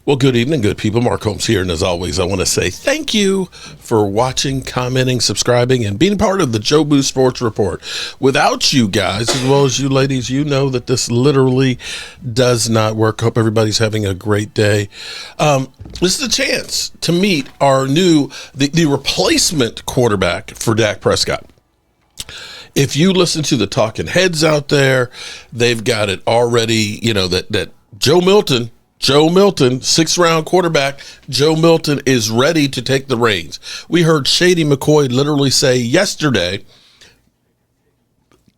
Well, good evening, good people. Mark Holmes here, and as always, I want to say thank you for watching, commenting, subscribing, and being part of the Joe Boo Sports Report. Without you guys, as well as you ladies, you know that this literally does not work. Hope everybody's having a great day. This is a chance to meet our the replacement quarterback for Dak Prescott. If you listen to the talking heads out there, they've got it already, that Joe Milton, 6th-round quarterback, Joe Milton is ready to take the reins. We heard Shady McCoy literally say yesterday,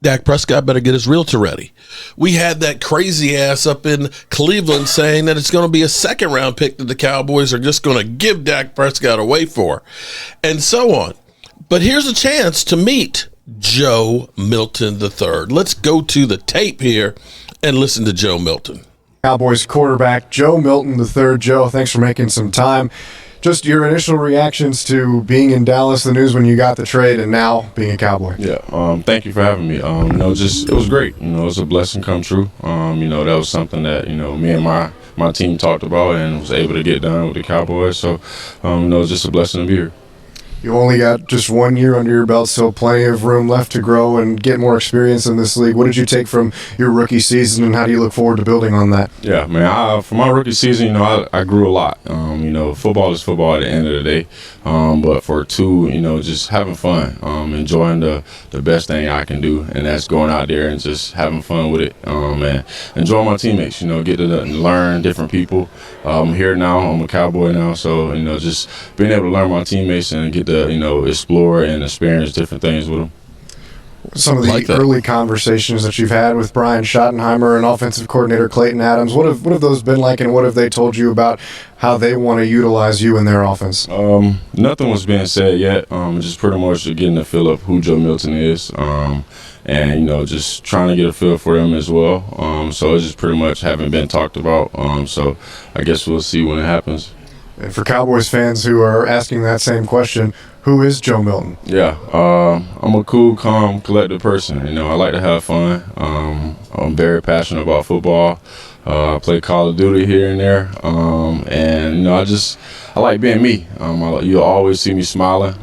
Dak Prescott better get his realtor ready. We had that crazy ass up in Cleveland saying that it's going to be a 2nd-round pick that the Cowboys are just going to give Dak Prescott away for, and so on. But here's a chance to meet Joe Milton III. Let's go to the tape here and listen to Joe Milton. Cowboys quarterback Joe Milton III. Joe, thanks for making some time. Just your initial reactions to being in Dallas, the news when you got the trade, and now being a Cowboy. Yeah, thank you for having me. It was great. It was a blessing come true. That was something that, me and my team talked about and was able to get done with the Cowboys. So, it was just a blessing to be here. You only got just 1 year under your belt, so plenty of room left to grow and get more experience in this league. What did you take from your rookie season, and how do you look forward to building on that? Yeah, man, for my rookie season, I grew a lot. Football is football at the end of the day. But for two, just having fun, enjoying the best thing I can do, and that's going out there and just having fun with it, and enjoying my teammates, get to learn different people. I'm here now, I'm a Cowboy now, so, just being able to learn my teammates and get to, explore and experience different things with them. Some of the early conversations that you've had with Brian Schottenheimer and offensive coordinator Clayton Adams, what have those been like, and what have they told you about how they want to utilize you in their offense? Nothing was being said yet. Just pretty much getting a feel of who Joe Milton is, and just trying to get a feel for them as well. So it's just pretty much haven't been talked about. So I guess we'll see when it happens. And for Cowboys fans who are asking that same question, who is Joe Milton? Yeah, I'm a cool, calm, collected person. I like to have fun. I'm very passionate about football. I play Call of Duty here and there, and I like being me. You'll always see me smiling,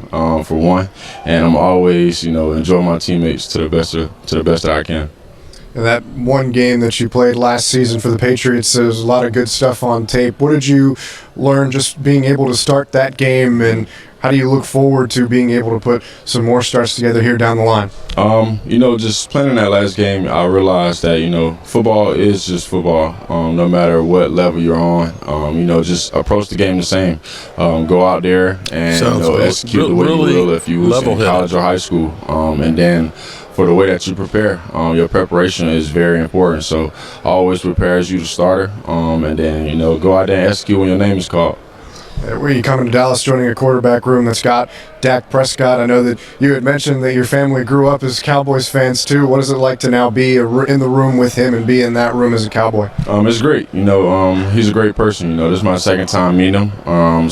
for one, and I'm always enjoy my teammates to the best that I can. And that one game that you played last season for the Patriots, there's a lot of good stuff on tape. What did you learn just being able to start that game, and how do you look forward to being able to put some more starts together here down the line? Just playing in that last game, I realized that, football is just football, no matter what level you're on. Just approach the game the same. Go out there and execute the way you will if you was in college or high school. And then for the way that you prepare, your preparation is very important. So I always prepare as you the starter, and then, go out there and execute when your name is called. Were you coming to Dallas, joining a quarterback room that's got Dak Prescott? I know that you had mentioned that your family grew up as Cowboys fans too. What is it like to now be in the room with him and be in that room as a Cowboy? It's great. He's a great person. This is my second time meeting him.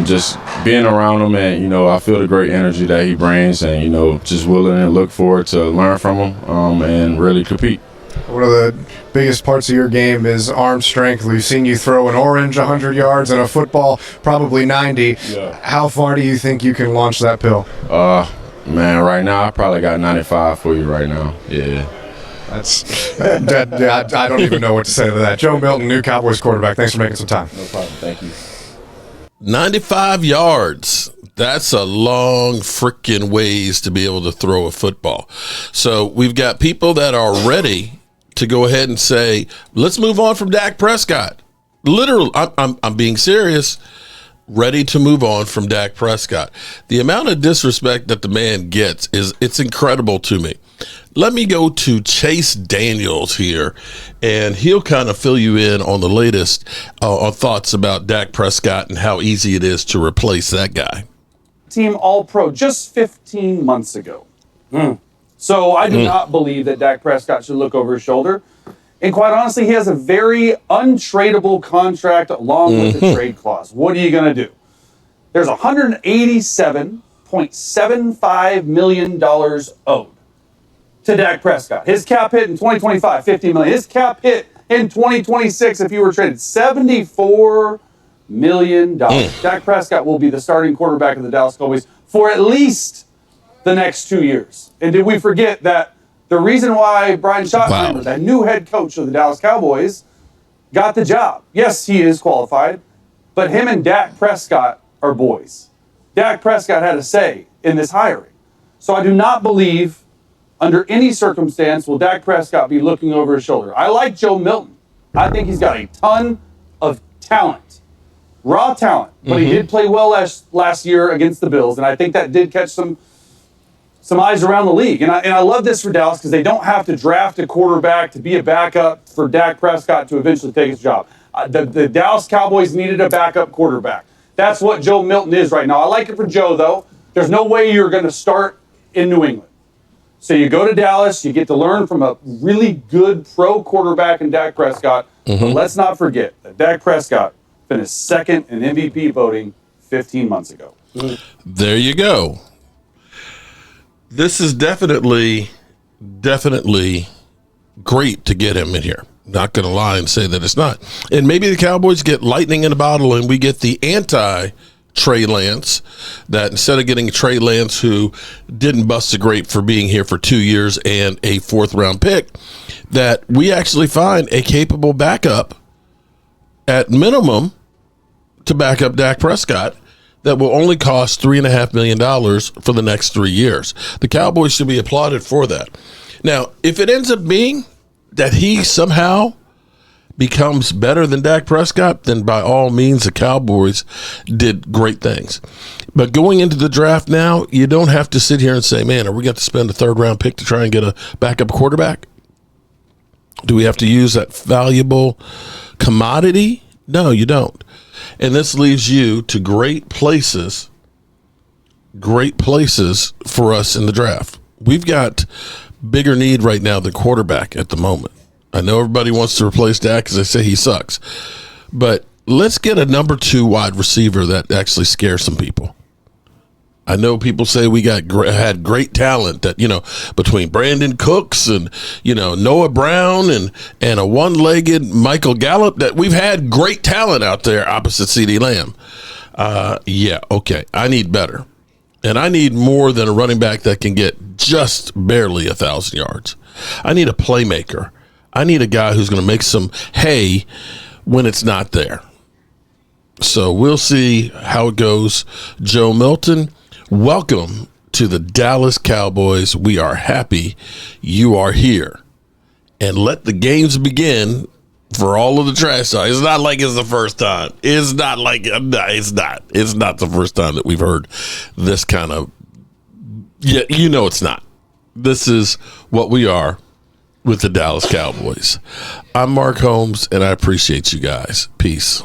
Just being around him, and I feel the great energy that he brings, and just willing to look forward to learn from him, and really compete. One of the biggest parts of your game is arm strength. We've seen you throw an orange 100 yards and a football probably 90. Yeah. How far do you think you can launch that pill? Man, right now I probably got 95 for you right now. Yeah. I don't even know what to say to that. Joe Milton, new Cowboys quarterback. Thanks for making some time. No problem. Thank you. 95 yards. That's a long freaking ways to be able to throw a football. So we've got people that are ready to go ahead and say, let's move on from Dak Prescott. Literally, I'm being serious. Ready to move on from Dak Prescott. The amount of disrespect that the man gets it's incredible to me. Let me go to Chase Daniels here, and he'll kind of fill you in on the latest thoughts about Dak Prescott and how easy it is to replace that guy. Team All-Pro just 15 months ago. So I do not believe that Dak Prescott should look over his shoulder. And quite honestly, he has a very untradeable contract along with the trade clause. What are you going to do? There's $187.75 million owed to Dak Prescott. His cap hit in 2025, $50 million. His cap hit in 2026 if he were traded. $74 million. Dak Prescott will be the starting quarterback of the Dallas Cowboys for at least the next 2 years. And did we forget that the reason why Brian Schottenheimer, that new head coach of the Dallas Cowboys, got the job? Yes, he is qualified, but him and Dak Prescott are boys. Dak Prescott had a say in this hiring. So I do not believe under any circumstance will Dak Prescott be looking over his shoulder. I like Joe Milton. I think he's got a ton of talent, raw talent, but he did play well last year against the Bills, and I think that did catch some eyes around the league. And I love this for Dallas because they don't have to draft a quarterback to be a backup for Dak Prescott to eventually take his job. The Dallas Cowboys needed a backup quarterback. That's what Joe Milton is right now. I like it for Joe, though. There's no way you're going to start in New England. So you go to Dallas, you get to learn from a really good pro quarterback in Dak Prescott. But let's not forget that Dak Prescott finished second in MVP voting 15 months ago. There you go. This is definitely great to get him in here. Not going to lie and say that it's not. And maybe the Cowboys get lightning in a bottle and we get the anti-Trey Lance, that instead of getting Trey Lance, who didn't bust a grape for being here for 2 years and a fourth-round pick, that we actually find a capable backup at minimum to back up Dak Prescott that will only cost $3.5 million for the next 3 years. The Cowboys should be applauded for that. Now, if it ends up being that he somehow becomes better than Dak Prescott, then by all means, the Cowboys did great things. But going into the draft now, you don't have to sit here and say, man, are we going to spend a third-round pick to try and get a backup quarterback? Do we have to use that valuable commodity? No, you don't. And this leaves you to great places for us in the draft. We've got bigger need right now than quarterback at the moment. I know everybody wants to replace Dak because they say he sucks. But let's get a number 2 wide receiver that actually scares some people. I know people say we had great talent that, between Brandon Cooks and, Noah Brown and a one-legged Michael Gallup, that we've had great talent out there opposite CeeDee Lamb. Yeah, okay. I need better. And I need more than a running back that can get just barely 1,000 yards. I need a playmaker. I need a guy who's going to make some hay when it's not there. So we'll see how it goes. Joe Milton, welcome to the Dallas Cowboys. We are happy you are here. And let the games begin for all of the trash talk. It's not like it's the first time. It's not the first time that we've heard this kind of, it's not. This is what we are with the Dallas Cowboys. I'm Mark Holmes, and I appreciate you guys. Peace.